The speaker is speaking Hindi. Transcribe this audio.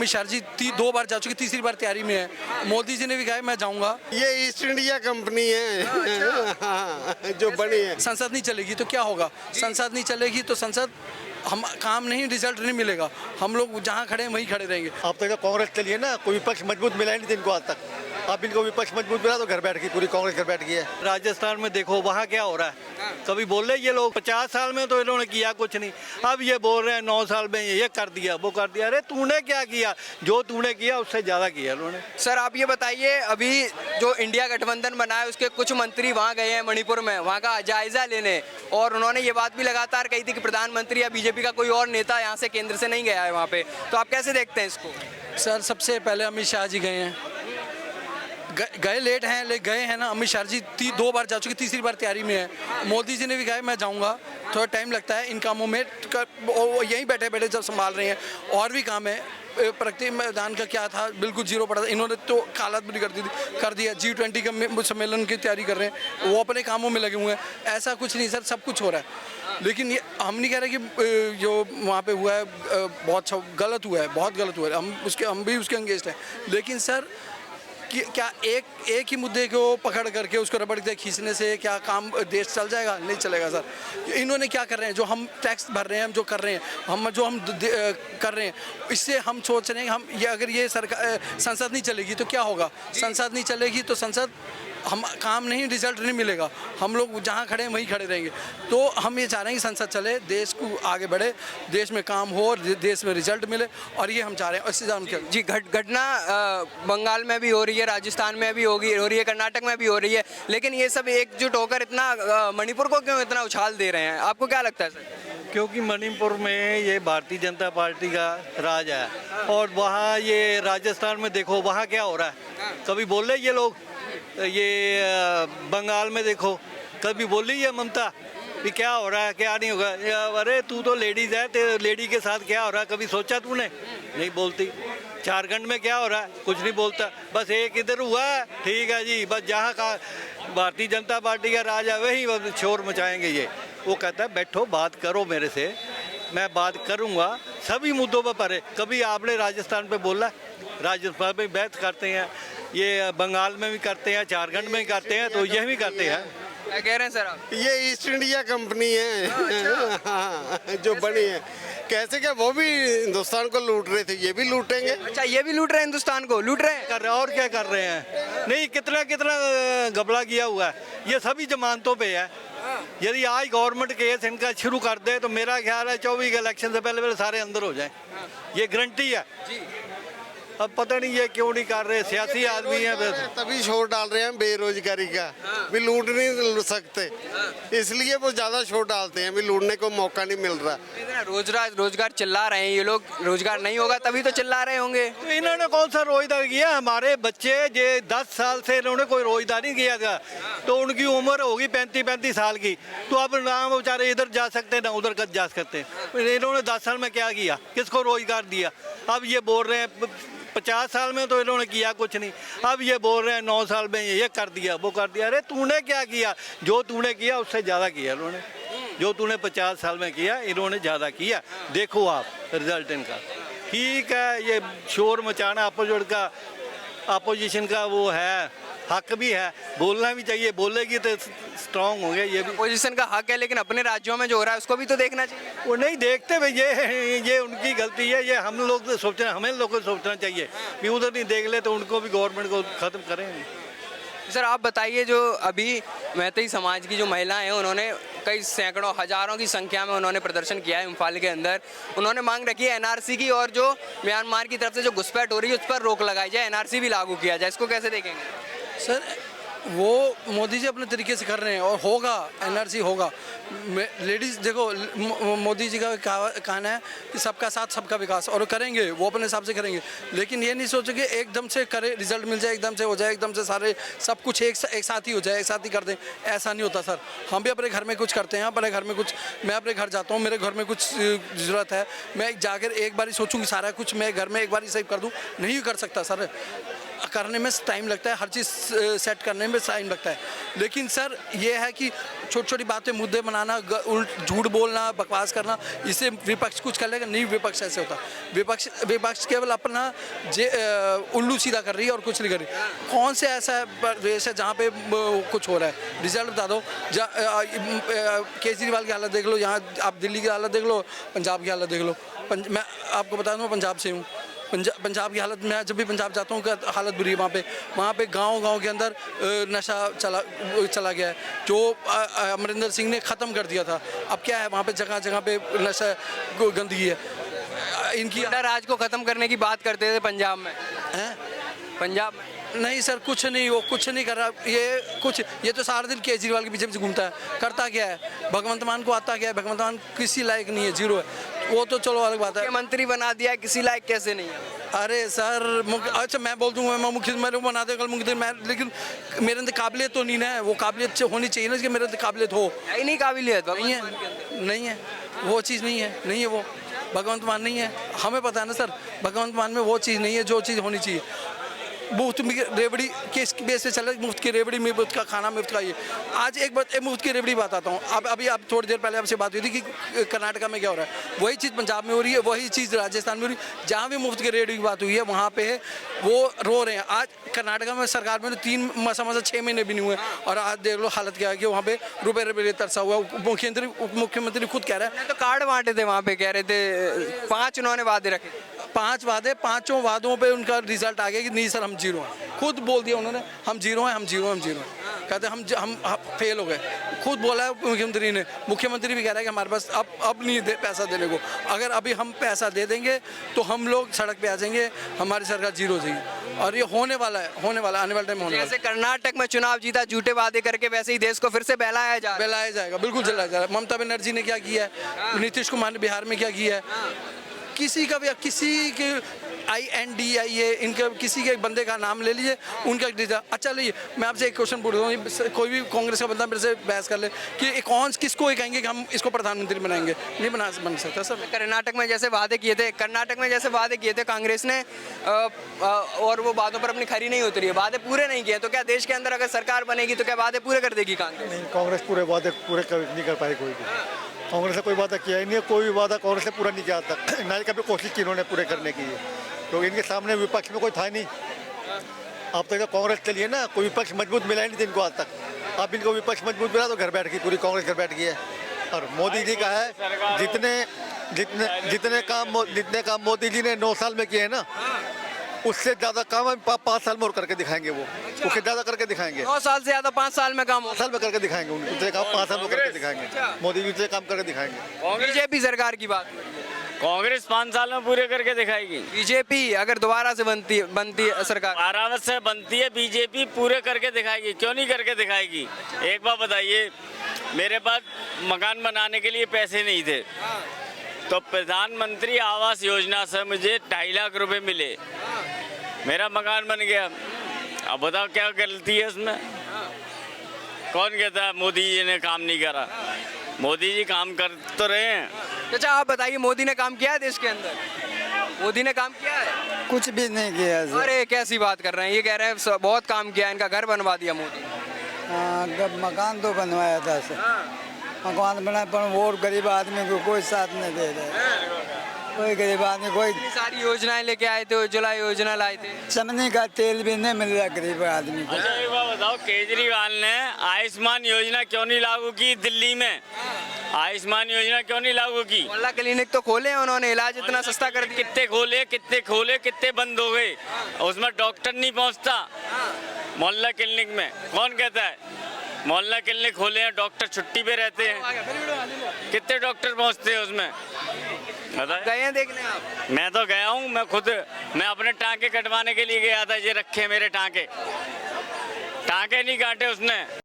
अमित शाह जी 2 बार जा चुके, तीसरी बार तैयारी में है। मोदी जी ने भी कहा मैं जाऊंगा। ये ईस्ट इंडिया कंपनी है जो बनी है। संसद नहीं चलेगी तो क्या होगा? संसद नहीं चलेगी तो संसद हम काम नहीं, रिजल्ट नहीं मिलेगा। हम लोग जहाँ खड़े हैं वहीं खड़े रहेंगे। अब तक तो कांग्रेस चली है ना, कोई विपक्ष मजबूत मिला ही नहीं इनको आज तक। अब इनको विपक्ष मजबूत मिला तो घर बैठ गई, पूरी कांग्रेस घर बैठ गई है। राजस्थान में देखो वहाँ क्या हो रहा है। कभी बोल रहे ये लोग 50 साल में तो इन्होंने किया कुछ नहीं, अब ये बोल रहे हैं 9 साल में ये कर दिया वो कर दिया। अरे तूने क्या किया? जो तूने किया उससे ज़्यादा किया उन्होंने। सर आप ये बताइए, अभी जो इंडिया गठबंधन बना है उसके कुछ मंत्री वहाँ गए हैं मणिपुर में, वहाँ का जायजा लेने, और उन्होंने ये बात भी लगातार कही थी कि प्रधानमंत्री या बीजेपी का कोई और नेता यहाँ से केंद्र से नहीं गया है वहाँ पे। तो आप कैसे देखते हैं इसको? सर सबसे पहले अमित शाह जी गए हैं, गए लेट हैं लेकिन गए हैं ना। अमित शाह जी 2 बार जा चुके, तीसरी बार तैयारी में है। मोदी जी ने भी कहा मैं जाऊंगा। थोड़ा टाइम लगता है इन कामों में, यहीं बैठे बैठे जब संभाल रहे हैं। और भी काम है, प्रगति मैदान का क्या था, बिल्कुल जीरो पड़ा था। इन्होंने तो हालत बुरी कर दिया। G20 का सम्मेलन की तैयारी कर रहे हैं, वो अपने कामों में लगे हुए हैं। ऐसा कुछ नहीं सर, सब कुछ हो रहा है। लेकिन ये हम नहीं कह रहे कि जो वहाँ पे हुआ है बहुत गलत हुआ है, बहुत गलत हुआ है। हम भी उसके अंगेस्ट हैं। लेकिन सर क्या एक ही मुद्दे को पकड़ करके उसको रबड़ से खींचने से क्या काम देश चल जाएगा? नहीं चलेगा सर। इन्होंने क्या कर रहे हैं, जो हम टैक्स भर रहे हैं, हम जो कर रहे हैं, हम कर रहे हैं, इससे हम सोच रहे हैं हम ये अगर ये सरकार संसद नहीं चलेगी तो क्या होगा? संसद नहीं चलेगी तो संसद हम काम नहीं, रिजल्ट नहीं मिलेगा। हम लोग जहाँ खड़े हैं वहीं खड़े रहेंगे। तो हम ये चाह रहे हैं कि संसद चले, देश को आगे बढ़े, देश में काम हो, देश में रिजल्ट मिले, और ये हम चाह रहे हैं। इससे हम जी घटना बंगाल में भी हो रही है, राजस्थान में भी हो रही है, कर्नाटक में भी हो रही है, लेकिन ये सब एकजुट होकर इतना मणिपुर को क्यों इतना उछाल दे रहे हैं? आपको क्या लगता है सर? क्योंकि मणिपुर में ये भारतीय जनता पार्टी का राज है, और वहाँ ये राजस्थान में देखो वहाँ क्या हो रहा है। कभी बोल रहे ये लोग ये बंगाल में देखो, कभी बोली है ममता कि क्या हो रहा है क्या नहीं होगा। अरे तू तो लेडीज है, तेरे लेडी के साथ क्या हो रहा है कभी सोचा तूने? नहीं बोलती। झारखंड में क्या हो रहा है? कुछ नहीं बोलता। बस एक इधर हुआ है, ठीक है जी, बस जहाँ का भारतीय जनता पार्टी का राज है वही शोर मचाएंगे ये। वो कहता है बैठो बात करो मेरे से, मैं बात करूँगा सभी मुद्दों पर है। कभी आपने राजस्थान पे बोला? राजस्थान में बहस करते हैं, ये बंगाल में भी करते हैं, झारखंड में भी करते हैं, तो यह भी करते हैं। क्या कह रहे हैं सर आप? ये ईस्ट इंडिया कंपनी है जो बनी है। कैसे क्या वो भी हिंदुस्तान को लूट रहे थे, ये भी लूटेंगे। अच्छा, ये भी लूट रहे हैं हिंदुस्तान को, लूट रहे हैं। कर रहे हैं और क्या कर रहे हैं? नहीं, कितना कितना घपला किया हुआ है, ये सभी जमानतों पे है। यदि आज गवर्नमेंट केस इनका शुरू कर दे तो मेरा ख्याल है 24 के इलेक्शन से पहले सारे अंदर हो जाए, ये गारंटी है। अब पता नहीं ये क्यों नहीं कर रहे, सियासी आदमी हैं तभी शोर डाल रहे हैं बेरोजगारी का, भी लूट नहीं सकते, इसलिए वो ज्यादा शोर डालते हैं, भी लूटने को मौका नहीं मिल रहा। इतना रोजगार चिल्ला रहे हैं ये लोग, रोजगार नहीं होगा तभी तो चिल्ला रहे होंगे। तो इन्होंने कौन सा रोजगार किया? हमारे बच्चे जो 10 साल से इन्होंने कोई रोजगार नहीं किया था, तो उनकी उम्र होगी 35 साल की, तो अब ना बेचारे इधर जा सकते ना उधर जा सकते। इन्होंने 10 साल में क्या किया? किसको रोजगार दिया? अब ये बोल रहे हैं 50 साल में तो इन्होंने किया कुछ नहीं, अब ये बोल रहे हैं 9 साल में ये कर दिया वो कर दिया। अरे तूने क्या किया? जो तूने किया उससे ज़्यादा किया इन्होंने। जो तूने 50 साल में किया इन्होंने ज़्यादा किया। देखो आप रिजल्ट इनका। ठीक है, ये शोर मचाना अपोजिशन का वो है, हक भी है, बोलना भी चाहिए, बोलेगी तो स्ट्रांग होंगे। ये भी अपोजिशन का हक है, लेकिन अपने राज्यों में जो हो रहा है उसको भी तो देखना चाहिए। वो नहीं देखते भाई, ये उनकी गलती है। ये हम लोग तो सोचना, हमें लोगों को सोचना चाहिए कि उधर नहीं देख ले तो उनको भी गवर्नमेंट को ख़त्म करें। सर आप बताइए, जो अभी मैतेई समाज की जो महिलाएं हैं उन्होंने कई सैकड़ों हजारों की संख्या में उन्होंने प्रदर्शन किया है इम्फाल के अंदर। उन्होंने मांग रखी है एनआरसी की, और जो म्यांमार की तरफ से जो घुसपैठ हो रही है उस पर रोक लगाई जाए, एनआरसी भी लागू किया जाए। इसको कैसे देखेंगे सर? वो मोदी जी अपने तरीके से कर रहे हैं और होगा, एनआरसी होगा। लेडीज़ देखो, मोदी जी का कहना है कि सबका साथ सबका विकास, और करेंगे, वो अपने हिसाब से करेंगे। लेकिन ये नहीं सोचेंगे एकदम से करे, रिजल्ट मिल जाए, एकदम से हो जाए, एकदम से सारे सब कुछ एक साथ ही हो जाए, एक साथ ही कर दें, ऐसा नहीं होता सर। हम भी अपने घर में कुछ करते हैं, अपने घर में कुछ, मैं अपने घर जाता हूँ, मेरे घर में कुछ ज़रूरत है, मैं जाकर एक बार ही सोचूँ कि सारा कुछ मैं घर में एक बार ही सेव कर दूँ, नहीं कर सकता सर। करने में टाइम लगता है, हर चीज़ सेट करने में टाइम लगता है। लेकिन सर ये है कि छोटी छोटी बातें मुद्दे बनाना, झूठ बोलना, बकवास करना, इससे विपक्ष कुछ कर लेगा नहीं। विपक्ष ऐसे होता, विपक्ष केवल अपना उल्लू सीधा कर रही है और कुछ नहीं कर रही। कौन से ऐसा प्रदेश है जहाँ पे कुछ हो रहा है? रिजल्ट बता दो। केजरीवाल की हालत देख लो, यहाँ आप दिल्ली की हालत देख लो, पंजाब की हालत देख लो। मैं आपको बता दूँ, मैं पंजाब से हूँ। पंजाब की हालत, मैं जब भी पंजाब जाता हूँ हालत बुरी है वहाँ पे गांव के अंदर नशा चला गया है, जो अमरिंदर सिंह ने ख़त्म कर दिया था। अब क्या है वहाँ पे, जगह जगह पे नशा गंदगी है। इनकी राज को खत्म करने की बात करते थे पंजाब में, हैं? पंजाब में नहीं सर, कुछ नहीं, वो कुछ नहीं कर रहा। ये तो सारा दिन केजरीवाल के पीछे घूमता है। करता क्या है? भगवंत मान को आता क्या है? भगवंत मान किसी लायक नहीं है, जीरो है। वो तो चलो अलग बात है। मुख्यमंत्री बना दिया, किसी लायक कैसे नहीं है? अरे सर अच्छा मैं बोल दूंगा, मैं मुख्यमंत्री बना दूंगा कल मुख्यमंत्री मैं, लेकिन मेरे अंदर काबिलियत तो नहीं ना है। वो काबिलियत होनी चाहिए ना कि मेरे अंदर काबिलियत हो। है नहीं काबिलियत, नहीं है, नहीं है, वो चीज़ नहीं है वो भगवंत मान नहीं है। हमें पता है ना सर, भगवंत मान में वो चीज़ नहीं है जो चीज़ होनी चाहिए। मुफ्त में रेवड़ी किस बेस से चल, मुफ्त की रेवड़ी, मुफ्त का खाना, मुफ्त का ये। आज एक बात, मुफ्त की रेवड़ी बात आता हूँ। अभी थोड़ी देर पहले आपसे बात हुई थी कि कर्नाटका में क्या हो रहा है। वही चीज़ पंजाब में हो रही है, वही चीज़ राजस्थान में हो रही है। जहाँ भी मुफ्त की रेवड़ी की बात हुई है वहाँ पे वो रो रहे हैं। आज कर्नाटका में सरकार में 3 मसा 6 महीने भी नहीं हुए, और आज देख लो हालत क्या है कि वहाँ पे रुपये तरसा हुआ। मुख्यमंत्री खुद कह रहा है। तो कार्ड बांटे थे वहाँ पे, कह रहे थे 5 उन्होंने वादे रखे, 5 वादे, 5 वादों पे उनका रिजल्ट आ गया कि नहीं सर हम जीरो हैं। खुद बोल दिया उन्होंने, हम जीरो हैं, हम जीरो हैं। कहते हम फेल हो गए। खुद बोला है मुख्यमंत्री ने। मुख्यमंत्री भी कह रहा है कि हमारे पास अब नहीं पैसा देने को। अगर अभी हम पैसा दे देंगे तो हम लोग सड़क पे आ जाएंगे, हमारी सरकार जीरो हो जाएगी। और ये होने वाला है, आने वाले टाइम में होने वाला है। जैसे कर्नाटक में चुनाव जीता झूठे वादे करके, वैसे ही देश को फिर से बहलाया जाएगा, बिल्कुल चलाया जा रहा है। ममता बनर्जी ने क्या किया है, नीतीश कुमार ने बिहार में क्या किया है। किसी का भी, किसी के INDIA इनके किसी के बंदे का नाम ले लीजिए, उनका अच्छा लीजिए। मैं आपसे एक क्वेश्चन पूछ रहा हूँ, कोई भी कांग्रेस का बंदा मेरे से बहस कर ले कि किसको ये कहेंगे कि हम इसको प्रधानमंत्री बनाएंगे, नहीं बन सकता सर। कर्नाटक में जैसे वादे किए थे कांग्रेस ने, और वो वादों पर अपनी खरी नहीं उतरी है, वादे पूरे नहीं किए, तो क्या देश के अंदर अगर सरकार बनेगी तो क्या वादे पूरे कर देगी कांग्रेस? नहीं, कांग्रेस पूरे वादे पूरे नहीं कर पाई। कोई भी कांग्रेस ने कोई वादा किया ही नहीं है। कोई भी वादा कांग्रेस ने पूरा नहीं किया तक, ना ही कभी कोशिश की इन्होंने पूरे करने की। तो इनके सामने विपक्ष में कोई था नहीं। अब तक तो कांग्रेस चलिए ना, कोई विपक्ष मजबूत मिला ही नहीं था इनको आज तक। अब इनको विपक्ष मजबूत मिला तो घर बैठ गई, पूरी कांग्रेस घर बैठ गई है। और मोदी जी का है, जितने काम मोदी जी ने 9 साल में किए हैं ना, उससे ज़्यादा काम हम 5 साल में और करके दिखाएंगे। वो उससे ज़्यादा करके दिखाएंगे। 9 साल से ज़्यादा 5 साल में काम, 5 साल में करके दिखाएंगे। उनसे काम 5 साल में करके दिखाएंगे। मोदी जी से काम करके दिखाएंगे। बीजेपी सरकार की बात, कांग्रेस 5 साल में पूरे करके दिखाएगी। बीजेपी अगर दोबारा से बनती है सरकार, बारावत से बनती है, बीजेपी पूरे करके दिखाएगी। क्यों नहीं करके दिखाएगी? एक बात बताइए, मेरे पास मकान बनाने के लिए पैसे नहीं थे, तो प्रधानमंत्री आवास योजना से मुझे 2.5 लाख रुपए मिले, मेरा मकान बन गया। अब बताओ क्या गलती है उसमें? कौन कहता है मोदी जी ने काम नहीं करा? मोदी जी काम कर तो रहे हैं। अच्छा आप बताइए, मोदी ने काम किया है देश के अंदर? मोदी ने काम किया है? कुछ भी नहीं किया। अरे कैसी बात कर रहे हैं, ये कह रहे हैं बहुत काम किया, इनका घर बनवा दिया मोदी। मकान तो बनवाया था सर, मकान बनाया, पर वो गरीब आदमी को कोई साथ नहीं दे रहे। कोई गरीब आदमी कोई सारी योजनाएं लेके आए थे, उज्ज्वला योजना लाए थे, चमनी का तेल भी नहीं मिल रहा गरीब आदमी को। अच्छा एक बात बताओ, केजरीवाल ने आयुष्मान योजना क्यों नहीं लागू की दिल्ली में? आयुष्मान योजना क्यों नहीं लागू की? मोहल्ला क्लिनिक तो खोले हैं उन्होंने, इलाज इतना सस्ता कर दिया। कितने खोले कितने बंद हो गए? उसमें डॉक्टर नहीं पहुंचता मोहल्ला क्लिनिक में। कौन कहता है मोहल्ला क्लिनिक खोले हैं, डॉक्टर छुट्टी पे रहते हैं? कितने डॉक्टर पहुंचते हैं उसमें? गए हैं देखने आप? मैं तो गया हूँ, मैं अपने टांके कटवाने के लिए गया था। ये रखे मेरे टांके नहीं काटे उसने।